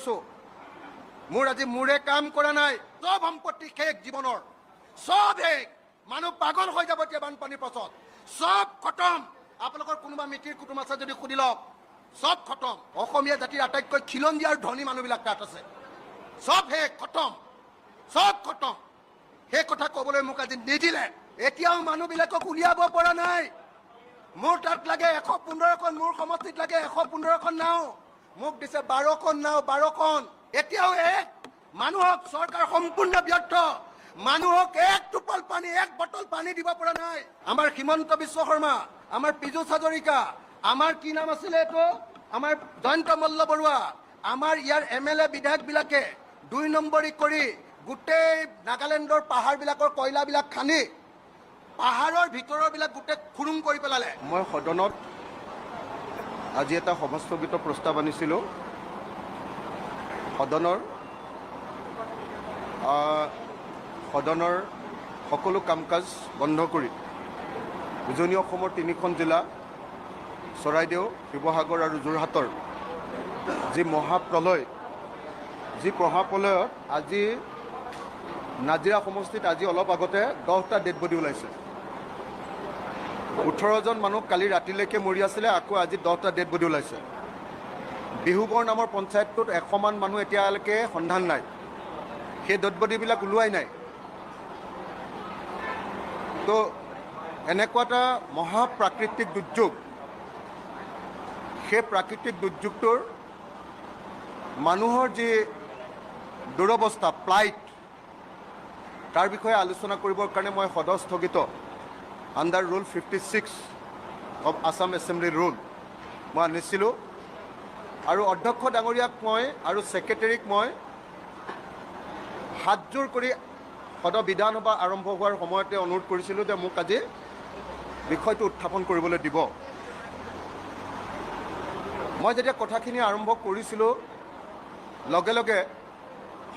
কৈছোঁ, মোৰ আজি মূৰে কাম কৰা নাই, চব সম্পত্তি শেষ জীৱনৰ, চব শেষ, মানুহ পাগল হৈ যাব এতিয়া বানপানীৰ পাছত, চব খতম। আপোনালোকৰ কোনোবা মিতিৰ কুটুম আছে যদি সুধি লওক, চব খতম। অসমীয়া জাতিৰ আটাইতকৈ খিলঞ্জীয়া আৰু ধনী মানুহবিলাক তাত আছে, চব শেষ, খতম, চব খতম। সেই কথা ক'বলৈ মোক আজি নিদিলে। এতিয়াও মানুহবিলাকক উলিয়াব পৰা নাই। মোৰ তাত লাগে 115খন, মোৰ সমষ্টিত লাগে 115খন নাও, মোক দিছে 12খন নাও, 12খন। এতিয়াও এক মানুহক চৰকাৰ সম্পূৰ্ণ ব্যৰ্থ, মানুহক এক টোপাল পানী, এক বটল পানী দিব পৰা নাই। আমাৰ হিমন্ত বিশ্ব শৰ্মা, আমাৰ পীযুষ হাজৰিকা, আমাৰ কি নাম আছিলে এইটো, আমাৰ জয়ন্ত মল্ল বৰুৱা, আমাৰ ইয়াৰ MLA বিধায়কবিলাকে 2 নম্বৰী কৰি গোটেই নাগালেণ্ডৰ পাহাৰবিলাকৰ কয়লাবিলাক খান্দি পাহাৰৰ ভিতৰৰবিলাক গোটেই খুৰুং কৰি পেলালে। মই সদনত আজি এটা সভাস্থগিত প্ৰস্তাৱ আনিছিলোঁ। সদনৰ সকলো কাম কাজ বন্ধ কৰি উজনি অসমৰ 3খন জিলা চৰাইদেউ, শিৱসাগৰ আৰু যোৰহাটৰ যি মহাপ্ৰলয়, যি মহাপ্ৰলয়ত আজি নাজিৰা সমষ্টিত আজি অলপ আগতে 10টা ডেড বডি ওলাইছে। 18জন মানুহ কালি ৰাতিলৈকে মৰি আছিলে, আকৌ আজি 10টা ডেড বডি ওলাইছে। বিহুবৰ নামৰ পঞ্চায়তটোত 100মান মানুহ এতিয়ালৈকে সন্ধান নাই, সেই ডেড বডিবিলাক ওলোৱাই নাই। তো এনেকুৱা এটা মহাপ্ৰাকৃতিক দুৰ্যোগ, সেই প্ৰাকৃতিক দুৰ্যোগটোৰ মানুহৰ যি দুৰৱস্থা, প্লাইট, তাৰ বিষয়ে আলোচনা কৰিবৰ কাৰণে মই সদন স্থগিত under rule 56 of Assam assembly rule মই আনিছিলোঁ। আৰু অধ্যক্ষ ডাঙৰীয়াক মই আৰু ছেক্ৰেটেৰীক মই হাতযোৰ কৰি সদন বিধানসভা আৰম্ভ হোৱাৰ সময়তে অনুৰোধ কৰিছিলোঁ যে মোক আজি বিষয়টো উত্থাপন কৰিবলৈ দিব। মই যেতিয়া কথাখিনি আৰম্ভ কৰিছিলোঁ, লগে লগে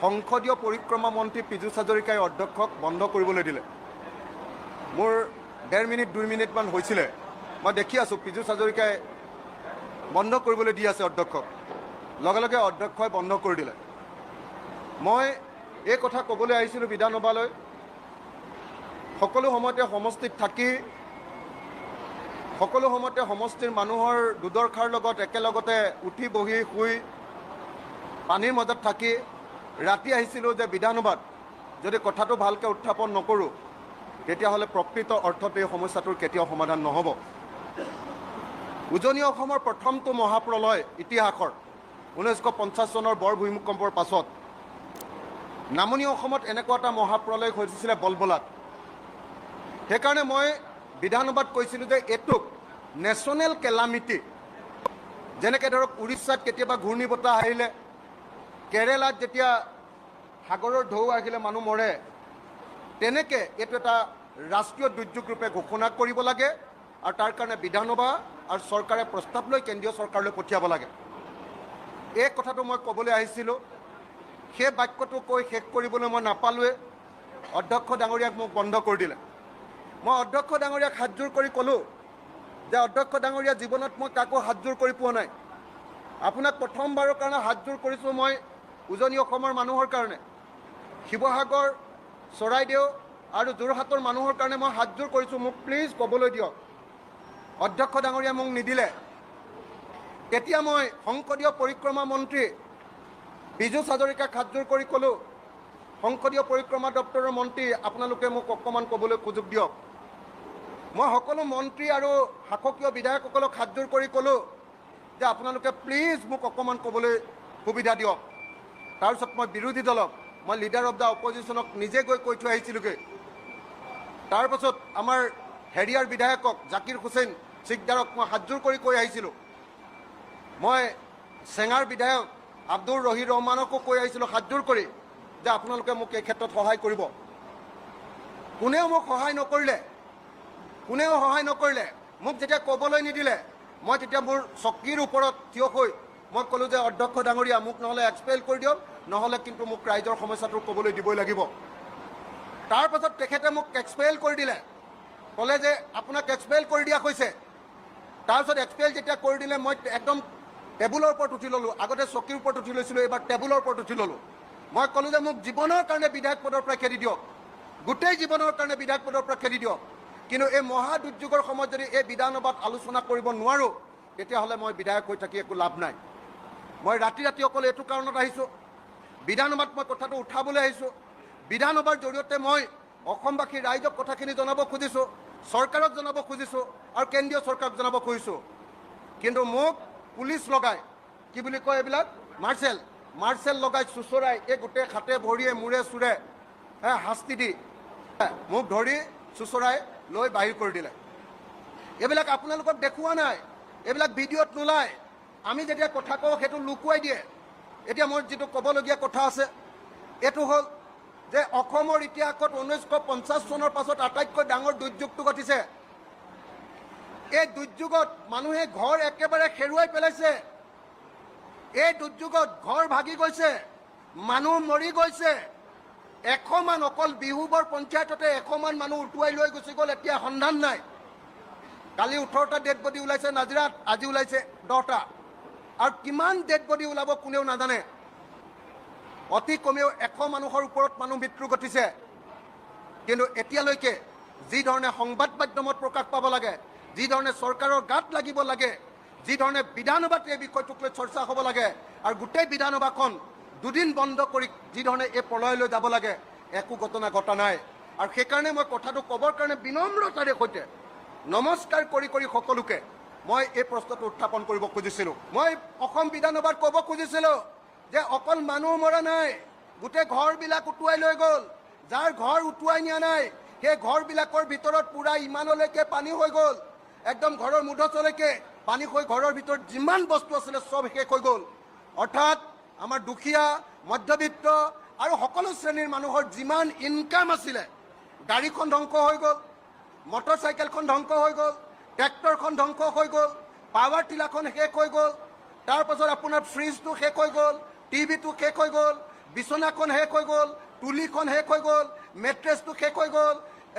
সংসদীয় পৰিক্ৰমা মন্ত্ৰী পীযুষ হাজৰিকাই অধ্যক্ষক বন্ধ কৰিবলৈ দিলে। মোৰ 1.5 মিনিট 2 মিনিটমান হৈছিলে, মই দেখি আছোঁ পীযুষ হাজৰিকাই বন্ধ কৰিবলৈ দি আছে অধ্যক্ষক, লগে লগে অধ্যক্ষই বন্ধ কৰি দিলে। মই এই কথা ক'বলৈ আহিছিলোঁ বিধানসভালৈ, সকলো সময়তে সমষ্টিত থাকি, সকলো সময়তে সমষ্টিৰ মানুহৰ দুদৰ্শাৰ লগত একেলগতে উঠি বহি শুই পানীৰ মাজত থাকি ৰাতি আহিছিলোঁ যে বিধানসভাত যদি কথাটো ভালকৈ উত্থাপন নকৰোঁ তেতিয়াহ'লে প্ৰকৃত অৰ্থত এই সমস্যাটোৰ কেতিয়াও সমাধান নহ'ব। উজনি অসমৰ প্ৰথমটো মহাপ্ৰলয় ইতিহাসৰ 1950 চনৰ বৰ ভূমিকম্পৰ পাছত নামনি অসমত এনেকুৱা এটা মহাপ্ৰলয় হৈছিলে বলবলাত। সেইকাৰণে মই বিধানসভাত কৈছিলোঁ যে এইটোক নেশ্যনেল কেলামিটি, যেনেকৈ ধৰক উৰিষ্যাত কেতিয়াবা ঘূৰ্ণী বতাহ আহিলে, কেৰেলাত যেতিয়া সাগৰৰ ঢৌ আহিলে মানুহ মৰে, তেনেকৈ এইটো এটা ৰাষ্ট্ৰীয় দুৰ্যোগ ৰূপে ঘোষণা কৰিব লাগে আৰু তাৰ কাৰণে বিধানসভা আৰু চৰকাৰে প্ৰস্তাৱ লৈ কেন্দ্ৰীয় চৰকাৰলৈ পঠিয়াব লাগে। এই কথাটো মই ক'বলৈ আহিছিলোঁ। সেই বাক্যটো কৈ শেষ কৰিবলৈ মই নাপালোৱে, অধ্যক্ষ ডাঙৰীয়াক মোক বন্ধ কৰি দিলে। মই অধ্যক্ষ ডাঙৰীয়াক হাতযোৰ কৰি ক'লোঁ যে অধ্যক্ষ ডাঙৰীয়া, জীৱনত মই কাকো হাতযোৰ কৰি পোৱা নাই, আপোনাক প্ৰথমবাৰৰ কাৰণে হাতযোৰ কৰিছোঁ মই উজনি অসমৰ মানুহৰ কাৰণে, শিৱসাগৰ, চৰাইদেউ আৰু যোৰহাটৰ মানুহৰ কাৰণে মই হাতযোৰ কৰিছোঁ, মোক প্লিজ ক'বলৈ দিয়ক। অধ্যক্ষ ডাঙৰীয়া মোক নিদিলে। তেতিয়া মই সংসদীয় পৰিক্ৰমা মন্ত্ৰী পীযুষ হাজৰিকাক হাতযোৰ কৰি ক'লোঁ, সংসদীয় পৰিক্ৰমা দপ্তৰৰ মন্ত্ৰী, আপোনালোকে মোক অকণমান ক'বলৈ সুযোগ দিয়ক। মই সকলো মন্ত্ৰী আৰু শাসকীয় বিধায়কসকলক হাতযোৰ কৰি ক'লোঁ যে আপোনালোকে প্লিজ মোক অকণমান ক'বলৈ সুবিধা দিয়ক। তাৰপিছত মই বিৰোধী দলক, মই লিডাৰ অফ দ্য অপজিশ্যনক নিজে গৈ কৈ থৈ আহিছিলোঁগৈ। তাৰপাছত আমাৰ হেৰিয়াৰ বিধায়কক জাকিৰ হুছেইন চিকদাৰক মই হাতযোৰ কৰি কৈ আহিছিলোঁ। মই চেঙাৰ বিধায়ক আব্দুৰ ৰহিৰ ৰহমানকো কৈ আহিছিলোঁ হাতযোৰ কৰি যে আপোনালোকে মোক এই ক্ষেত্ৰত সহায় কৰিব। কোনেও মোক সহায় নকৰিলে, মোক যেতিয়া ক'বলৈ নিদিলে, মই তেতিয়া মোৰ চকীৰ ওপৰত থিয় হৈ মই ক'লোঁ যে অধ্যক্ষ ডাঙৰীয়া, মোক নহ'লে এক্সপেল কৰি দিয়ক, নহ'লে কিন্তু মোক ৰাইজৰ সমস্যাটো ক'বলৈ দিবই লাগিব। তাৰপাছত তেখেতে মোক এক্সপেল কৰি দিলে, ক'লে যে আপোনাক এক্সপেল কৰি দিয়া হৈছে। তাৰপিছত এক্সপেল যেতিয়া কৰি দিলে, মই একদম টেবুলৰ ওপৰত উঠি ল'লোঁ, আগতে চকীৰ ওপৰত উঠি লৈছিলোঁ, এইবাৰ টেবুলৰ ওপৰত উঠি ল'লোঁ। মই ক'লোঁ যে মোক জীৱনৰ কাৰণে বিধায়ক পদৰ পৰা খেদি দিয়ক, গোটেই জীৱনৰ কাৰণে বিধায়ক পদৰ পৰা খেদি দিয়ক। কিন্তু এই মহা দুৰ্যোগৰ সময়ত যদি এই বিধানসভাত আলোচনা কৰিব নোৱাৰোঁ, তেতিয়াহ'লে মই বিধায়ক হৈ থাকি একো লাভ নাই। মই ৰাতি ৰাতি অকল এইটো কাৰণত আহিছোঁ, বিধানসভাত মই কথাটো উঠাবলৈ আহিছোঁ। বিধানসভাৰ জৰিয়তে মই অসমবাসী ৰাইজক কথাখিনি জনাব খুজিছোঁ, চৰকাৰক জনাব খুজিছোঁ আৰু কেন্দ্ৰীয় চৰকাৰক জনাব খুজিছোঁ। কিন্তু মোক পুলিচ লগাই, কি বুলি কয় এইবিলাক, মাৰ্চেল লগাই চুচৰাই এই গোটেই হাতে ভৰিয়ে মূৰে চূৰে শাস্তি দি মোক ধৰি চুচৰাই লৈ বাহিৰ কৰি দিলে। এইবিলাক আপোনালোকক দেখুওৱা নাই, এইবিলাক ভিডিঅ'ত নোলায়। আমি যেতিয়া কথা কওঁ সেইটো লুকুৱাই দিয়ে। এতিয়া মোৰ যিটো ক'বলগীয়া কথা আছে এইটো হ'ল যে অসমৰ ইতিহাসত 1950 চনৰ পাছত আটাইতকৈ ডাঙৰ দুৰ্যোগটো ঘটিছে। এই দুৰ্যোগত মানুহে ঘৰ একেবাৰে হেৰুৱাই পেলাইছে। এই দুৰ্যোগত ঘৰ ভাগি গৈছে, মানুহ মৰি গৈছে। 100 মান, অকল বিহুবৰ পঞ্চায়ততে 100 মান মানুহ উটুৱাই লৈ গুচি গ'ল, এতিয়া সন্ধান নাই। কালি 18টা ডেড বডি ওলাইছে নাজিৰাত, আজি ওলাইছে 10টা। আৰু কিমান ডেড বডি ওলাব কোনেও নাজানে। অতি কমেও 100 মানুহৰ ওপৰত মানুহ মৃত্যু ঘটিছে। কিন্তু এতিয়ালৈকে যি ধৰণে সংবাদ মাধ্যমত প্ৰকাশ পাব লাগে, যি ধৰণে চৰকাৰৰ গাত লাগিব লাগে, যি ধৰণে বিধানসভাত এই বিষয়টোক লৈ চৰ্চা হ'ব লাগে, আৰু গোটেই বিধানসভাখন দুদিন বন্ধ কৰি যি ধৰণে এই প্ৰলয়লৈ যাব লাগে, একো ঘটনা ঘটা নাই। আৰু সেইকাৰণে মই কথাটো ক'বৰ কাৰণে বিনম্ৰতাৰে সৈতে নমস্কাৰ কৰি সকলোকে মই এই প্ৰশ্নটো উত্থাপন কৰিব খুজিছিলোঁ। মই অসম বিধানসভাত ক'ব খুজিছিলোঁ যে অকল মানুহ মৰা নাই, গোটেই ঘৰবিলাক উটুৱাই লৈ গ'ল। যাৰ ঘৰ উটুৱাই নিয়া নাই সেই ঘৰবিলাকৰ ভিতৰত পূৰা ইমানলৈকে পানী হৈ গ'ল, একদম ঘৰৰ মুধচলৈকে পানী হৈ ঘৰৰ ভিতৰত যিমান বস্তু আছিলে চব শেষ হৈ গ'ল। অৰ্থাৎ আমাৰ দুখীয়া, মধ্যবিত্ত আৰু সকলো শ্ৰেণীৰ মানুহৰ যিমান ইনকাম আছিলে, গাড়ীখন ধ্বংস হৈ গ'ল, মটৰচাইকেলখন ধ্বংস হৈ গ'ল, ট্ৰেক্টৰখন ধ্বংস হৈ গ'ল, পাৱাৰ টিলাৰখন শেষ হৈ গ'ল, তাৰপাছত আপোনাৰ ফ্ৰিজটো শেষ হৈ গ'ল, টিভিটো শেষ হৈ গ'ল, বিচনাখন শেষ হৈ গ'ল, তুলিখন শেষ হৈ গ'ল, মেট্ৰেছটো শেষ হৈ গ'ল,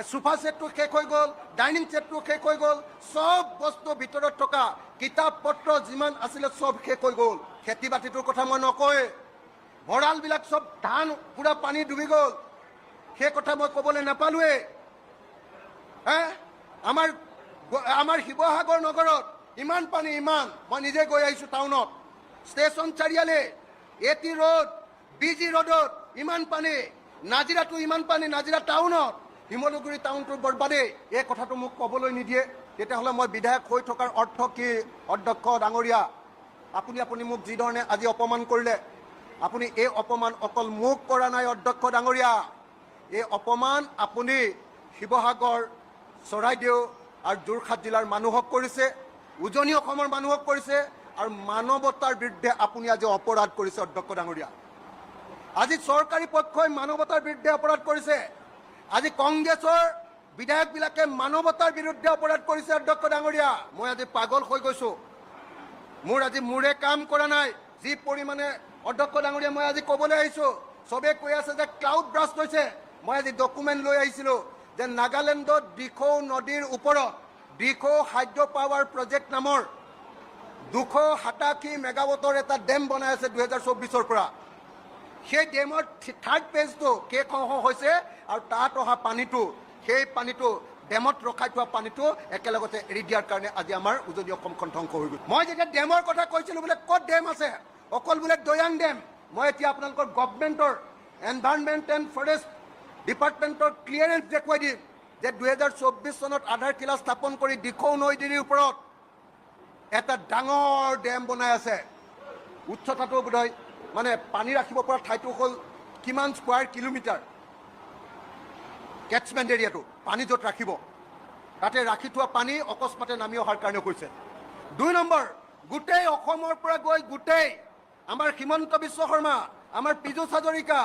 সোফা ছেটটো শেষ হৈ গ'ল, ডাইনিং ছেটটো শেষ হৈ গ'ল, চব বস্তু ভিতৰত থকা কিতাপ পত্ৰ যিমান আছিলে চব শেষ হৈ গ'ল। খেতি বাতিটোৰ কথা মই নকওঁৱে, ভঁৰালবিলাক চব ধান পূৰা পানী ডুবি গ'ল, সেই কথা মই ক'বলৈ নাপালোৱে। আমাৰ শিৱসাগৰ নগৰত ইমান পানী, মই নিজে গৈ আহিছোঁ টাউনত, ষ্টেচন চাৰিআলি, এটি ৰোড, বিজি ৰোডত ইমান পানী, নাজিৰাটো ইমান পানী, নাজিৰা টাউনত, শিমলুগুৰি টাউনটোৰ বৰবাদে এই কথাটো মোক ক'বলৈ নিদিয়ে। তেতিয়াহ'লে মই বিধায়ক হৈ থকাৰ অৰ্থ কি? অধ্যক্ষ ডাঙৰীয়া, আপুনি মোক যি ধৰণে আজি অপমান কৰিলে, আপুনি এই অপমান অকল মোক কৰা নাই অধ্যক্ষ ডাঙৰীয়া, এই অপমান আপুনি শিৱসাগৰ, চৰাইদেউ আৰু যোৰহাট জিলাৰ মানুহক কৰিছে, উজনি অসমৰ মানুহক কৰিছে, আৰু মানৱতাৰ বিৰুদ্ধে আপুনি আজি অপৰাধ কৰিছে অধ্যক্ষ ডাঙৰীয়া। আজি চৰকাৰী পক্ষই মানৱতাৰ বিৰুদ্ধে অপৰাধ কৰিছে, আজি কংগ্ৰেছৰ বিধায়কবিলাকে মানৱতাৰ বিৰুদ্ধে অপৰাধ কৰিছে অধ্যক্ষ ডাঙৰীয়া। মই আজি পাগল হৈ গৈছোঁ, মোৰ আজি মূৰে কাম কৰা নাই যি পৰিমাণে অধ্যক্ষ ডাঙৰীয়া। মই আজি ক'বলৈ আহিছোঁ, চবে কৈ আছে যে ক্লাউড ব্ৰাষ্ট হৈছে, মই আজি ডকুমেণ্ট লৈ আহিছিলোঁ যে নাগালেণ্ডত দিখৌ নদীৰ ওপৰত দিখৌ হাইড্ৰ পাৱাৰ প্ৰজেক্ট নামৰ 287 মেগাৱাটৰ এটা ডেম বনাই আছে 2024 পৰা। সেই ডেমৰ 3rd ফেজটো শেষ হৈছে, আৰু তাত অহা পানীটো, সেই পানীটো ডেমত ৰখাই থোৱা পানীটো একেলগতে এৰি দিয়াৰ কাৰণে আজি আমাৰ উজনি অসমখন ধ্বংস হৈ গ'ল। মই যেতিয়া ডেমৰ কথা কৈছিলোঁ বোলে ক'ত ডেম আছে, অকল বোলে দৈয়াং ডেম। মই এতিয়া আপোনালোকৰ গভৰ্ণমেণ্টৰ এনভাইৰনমেণ্ট এণ্ড ফৰেষ্ট ডিপাৰ্টমেণ্টৰ ক্লিয়াৰেঞ্চ দেখুৱাই দিম যে 2024 চনত আধাৰশিলা স্থাপন কৰি দিখৌ নদীৰ ওপৰত এটা ডাঙৰ ডেম বনাই আছে। উচ্চতাটো বোধহয় মানে পানী ৰাখিব পৰা ঠাইটো হ'ল কিমান স্কোৱাৰ কিলোমিটাৰ, কেটছমেণ্ট এৰিয়াটো পানী য'ত ৰাখিব, তাতে ৰাখি থোৱা পানী অকস্মাতে নামি অহাৰ কাৰণে হৈছে। 2 নম্বৰ, গোটেই অসমৰ পৰা গৈ গোটেই আমাৰ হিমন্ত বিশ্ব শৰ্মা, আমাৰ পীযুষ হাজৰিকা,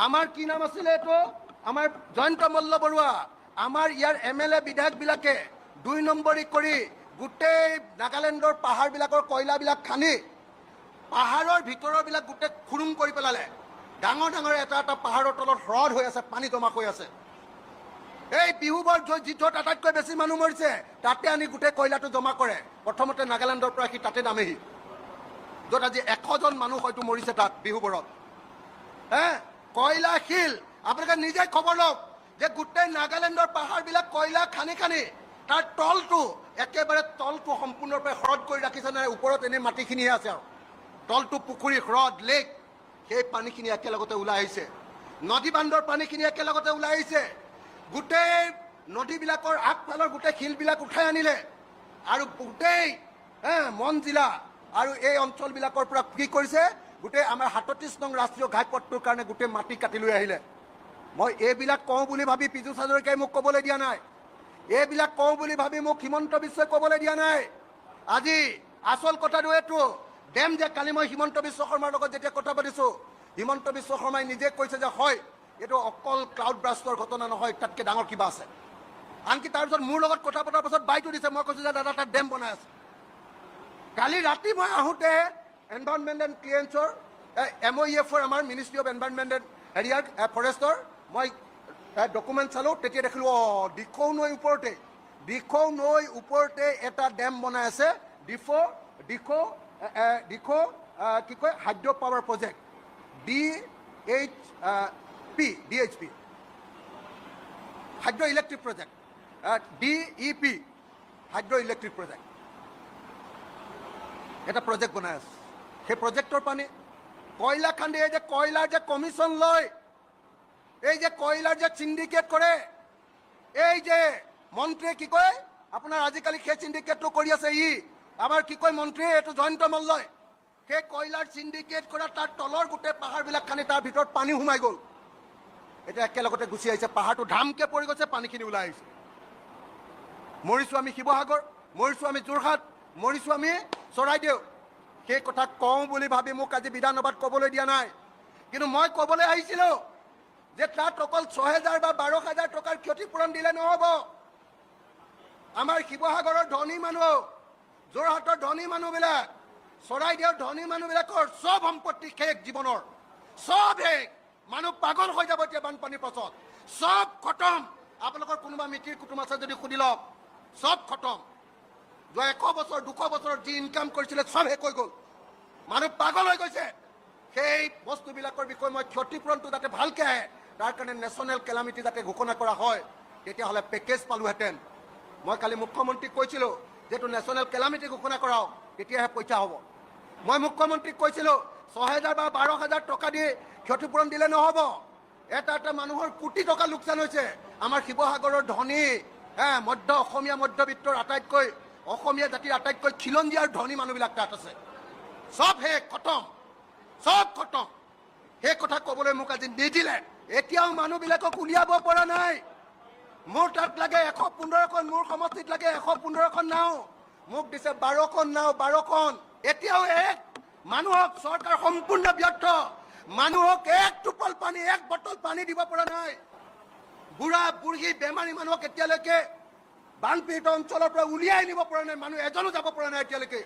আমাৰ কি নাম আছিলে এইটো, আমাৰ জয়ন্ত মল্ল বৰুৱা, আমাৰ ইয়াৰ MLA বিধায়কবিলাকে 2 নম্বৰী কৰি গোটেই নাগালেণ্ডৰ পাহাৰবিলাকৰ কয়লাবিলাক খান্দি পাহাৰৰ ভিতৰৰবিলাক গোটেই খুৰুং কৰি পেলালে। ডাঙৰ ডাঙৰ এটা এটা পাহাৰৰ তলত হ্ৰদ হৈ আছে, পানী জমা হৈ আছে। এই বিহুবৰ য'ত আটাইতকৈ বেছি মানুহ মৰিছে তাতে আনি গোটেই কয়লাটো জমা কৰে। প্ৰথমতে নাগালেণ্ডৰ পৰা সি তাতে নামেহি। য'ত আজি 100জন মানুহ হয়তো মৰিছে তাত বিহুবোৰত। কয়লা শিল আপোনালোকে নিজে খবৰ লওক যে গোটেই নাগালেণ্ডৰ পাহাৰবিলাক কয়লা খানি খানি তাৰ তলটো একেবাৰে তলটো সম্পূৰ্ণৰূপে হ্ৰদ কৰি ৰাখিছে নাই, ওপৰত এনেই মাটিখিনিহে আছে আৰু তলটো পুখুৰী হ্ৰদ লেক, সেই পানীখিনি একেলগতে ওলাই আহিছে। নদী বান্ধৰ পানীখিনি একেলগতে ওলাই আহিছে। গোটেই নদীবিলাকৰ আগফালৰ গোটেই শিলবিলাক উঠাই আনিলে আৰু গোটেই মন জিলা আৰু এই অঞ্চলবিলাকৰ পৰা কি কৰিছে, গোটেই আমাৰ 37 নং ৰাষ্ট্ৰীয় ঘাইপথটোৰ কাৰণে গোটেই মাটি কাটি লৈ আহিলে। মই এইবিলাক কওঁ বুলি ভাবি পীযুষ হাজৰিকাই মোক ক'বলৈ দিয়া নাই, এইবিলাক কওঁ বুলি ভাবি মোক হিমন্ত বিশ্বই ক'বলৈ দিয়া নাই। আজি আচল কথাটো এইটো, ডেম যে কালি মই হিমন্ত বিশ্ব শৰ্মাৰ লগত যেতিয়া কথা পাতিছোঁ, হিমন্ত বিশ্ব শৰ্মাই নিজে কৈছে যে হয় এইটো অকল ক্লাউড ব্ৰাষ্টৰ ঘটনা নহয়, তাতকৈ ডাঙৰ কিবা আছে। আনকি তাৰপিছত মোৰ লগত কথা পতাৰ পাছত বাইটো দিছে, মই কৈছোঁ যে দাদা তাত ডেম বনাই আছে। কালি ৰাতি মই আহোঁতে এনভাইৰনমেণ্ট এণ্ড ক্লিয়েৰেন্সৰ MOEFৰ আমাৰ মিনিষ্ট্ৰী অফ এনভাইৰনমেণ্ট এণ্ড হেৰিয়াৰ ফৰেষ্টৰ মই ডকুমেণ্ট চালোঁ, তেতিয়া দেখিলোঁ দিখৌ নৈৰ ওপৰতে এটা ডেম বনাই আছে, দিখৌ কি কয় hydro' power project DHP hydro' electric project DEP hydro' electric project এটা প্ৰজেক্ট বনাই আছে। সেই প্ৰজেক্টৰ পানী কয়লা খান্দি এই যে কয়লাৰ যে কমিশ্যন লয়, এই যে কয়লাৰ যে চিণ্ডিকেট কৰে, এই যে মন্ত্ৰীয়ে কি কয় আপোনাৰ আজিকালি সেই চিণ্ডিকেটটো কৰি আছে আমাৰ কি কয় মন্ত্ৰীয়ে এইটো জয়ন্ত মল্লই, সেই কয়লাৰ চিণ্ডিকেট কৰা তাৰ তলৰ গোটেই পাহাৰবিলাক খান্দি তাৰ ভিতৰত পানী সোমাই গ'ল। এতিয়া একেলগতে গুচি আহিছে, পাহাৰটো ধামকে পৰি গৈছে, পানীখিনি ওলাই আহিছে। মৰিছোঁ আমি শিৱসাগৰ, মৰিছোঁ আমি যোৰহাট, মৰিছোঁ আমি চৰাইদেউ। সেই কথা কওঁ বুলি ভাবি মোক আজি বিধানসভাত ক'বলৈ দিয়া নাই, কিন্তু মই ক'বলৈ আহিছিলোঁ যে তাত অকল 6,000 বা 12,000 টকাৰ ক্ষতিপূৰণ দিলে নহ'ব। আমাৰ শিৱসাগৰৰ ধনী মানুহ, যোৰহাটৰ ধনী মানুহবিলাক, চৰাইদেউৰ ধনী মানুহবিলাকৰ চব সম্পত্তি শেষ, জীৱনৰ চব শেষ, মানুহ পাগল হৈ যাব এতিয়া বানপানীৰ পাছত, চব খতম। আপোনালোকৰ কোনোবা মিতিৰ কুটুম আছে যদি সুধি লওক, চব খতম। যোৱা 100 বছৰ 200 বছৰত যি ইনকাম কৰিছিলে চব শেষ হৈ গ'ল, মানুহ পাগল হৈ গৈছে। সেই বস্তুবিলাকৰ বিষয়ে মই ক্ষতিপূৰণটো যাতে ভালকৈ আহে, তাৰ কাৰণে নেশ্যনেল কেলামিটি যাতে ঘোষণা কৰা হয়, তেতিয়াহ'লে পেকেজ পালোহেঁতেন। মই কালি মুখ্যমন্ত্ৰীক কৈছিলোঁ যে এইটো নেশ্যনেল কেলামিটি ঘোষণা কৰাওক, তেতিয়াহে পইচা হ'ব। মই মুখ্যমন্ত্ৰীক কৈছিলোঁ 6,000 বা 12,000 টকা দি ক্ষতিপূৰণ দিলে নহ'ব, এটা মানুহৰ কোটি টকা লোকচান হৈছে। আমাৰ শিৱসাগৰৰ ধনী অসমীয়া মধ্যবিত্তৰ আটাইতকৈ অসমীয়া জাতিৰ আটাইতকৈ খিলঞ্জীয়া আৰু ধনী মানুহবিলাক তাত আছে, চব শেষ, খতম, চব খতম। সেই কথা ক'বলৈ মোক আজি নিদিলে। এতিয়াও মানুহবিলাকক উলিয়াব পৰা নাই। মোৰ তাত লাগে 115খন, মোৰ সমষ্টিত লাগে 115খন নাও, মোক দিছে 12খন নাও, 12খন। এতিয়াও মানুহক চৰকাৰ সম্পূৰ্ণ ব্যৰ্থ, মানুহক এক টোপল পানী, এক বটল পানী দিব পৰা নাই। বুঢ়া বুঢ়ী বেমাৰী মানুহক এতিয়ালৈকে বানপীড়িত অঞ্চলৰ পৰা উলিয়াই নিব পৰা নাই, মানুহ এজনো যাব পৰা নাই এতিয়ালৈকে।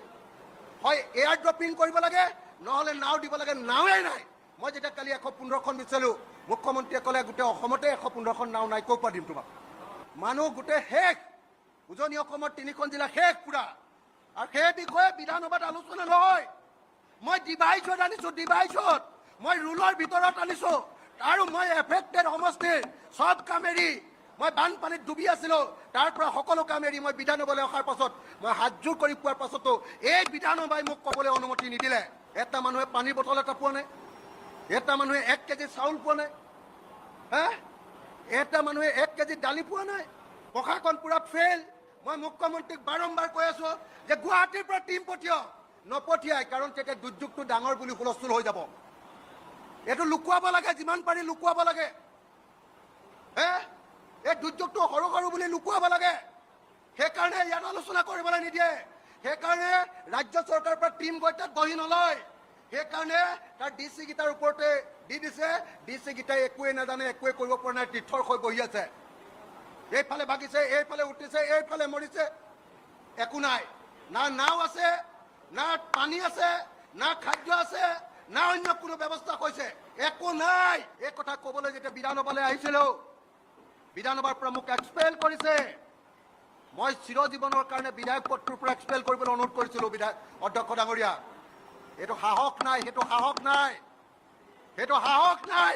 হয় এয়াৰ ড্ৰপিং কৰিব লাগে, নহ'লে নাও দিব লাগে, নাৱেই নাই। মই যেতিয়া কালি 115খন বিচাৰিলোঁ, মুখ্যমন্ত্ৰীয়ে ক'লে গোটেই অসমতে 115খন নাও নাই, ক'ৰ পৰা দিম তোমাক। মানুহ গোটেই শেষ, উজনি অসমৰ 3খন জিলা শেষ পুৰা, আৰু সেই বিষয়ে বিধানসভাত আলোচনা নহয়। মই ডিভাইচত আনিছোঁ, ডিভাইচত মই ৰুলৰ ভিতৰত আনিছোঁ, আৰু মই এফেক্টেড সমষ্টিৰ চব কাম এৰি মই বানপানীত ডুবি আছিলোঁ, তাৰ পৰা সকলো কাম এৰি মই বিধানসভালৈ অহাৰ পাছত মই হাতযোৰ কৰি পোৱাৰ পাছতো এই বিধানসভাই মোক ক'বলৈ অনুমতি নিদিলে। এটা মানুহে পানীৰ বটল এটা পোৱা নাই, এটা মানুহে 1 কেজি চাউল পোৱা নাই, এটা মানুহে 1 কেজি দালি পোৱা নাই। প্ৰশাসন পুৰা ফেইল। মই মুখ্যমন্ত্ৰীক বাৰম্বাৰ কৈ আছোঁ যে গুৱাহাটীৰ পৰা টিম পঠিয়াওক, নপঠিয়াই, কাৰণ তেতিয়া দুৰ্যোগটো ডাঙৰ বুলি হুলস্থুল হৈ যাব। এইটো লুকুৱাব লাগে, যিমান পাৰি লুকুৱাব লাগে। এই দুৰ্যোগটো সৰু সৰু বুলি লুকুৱাব লাগে, সেইকাৰণে ইয়াত আলোচনা কৰিবলৈ নিদিয়ে। সেইকাৰণে ৰাজ্য চৰকাৰৰ পৰা টিম গৈ তাত বহি নলয়, সেইকাৰণে তাৰ DC কেইটাৰ ওপৰতে দি দিছে। DC কেইটাই একোৱে নাজানে, একোৱে কৰিব পৰা নাই, তীৰ্থৰ হৈ বহি আছে। এইফালে ভাগিছে, এইফালে উঠিছে, এইফালে মৰিছে, একো নাই। না নাও আছে, না পানী আছে, না খাদ্য আছে, না অন্য কোনো ব্যৱস্থা কৰিছে, একো নাই। এই কথা ক'বলৈ যেতিয়া বিধানসভালৈ আহিছিলোঁ, বিধানসভাৰ পৰা মোক এক্সপেল কৰিছে। মই চিৰজীৱনৰ কাৰণে বিধায়ক পদটোৰ পৰা এক্সপেল কৰিবলৈ অনুৰোধ কৰিছিলোঁ অধ্যক্ষ ডাঙৰীয়া। সেইটো সাহস নাই, সেইটো সাহস নাই, সেইটো সাহস নাই।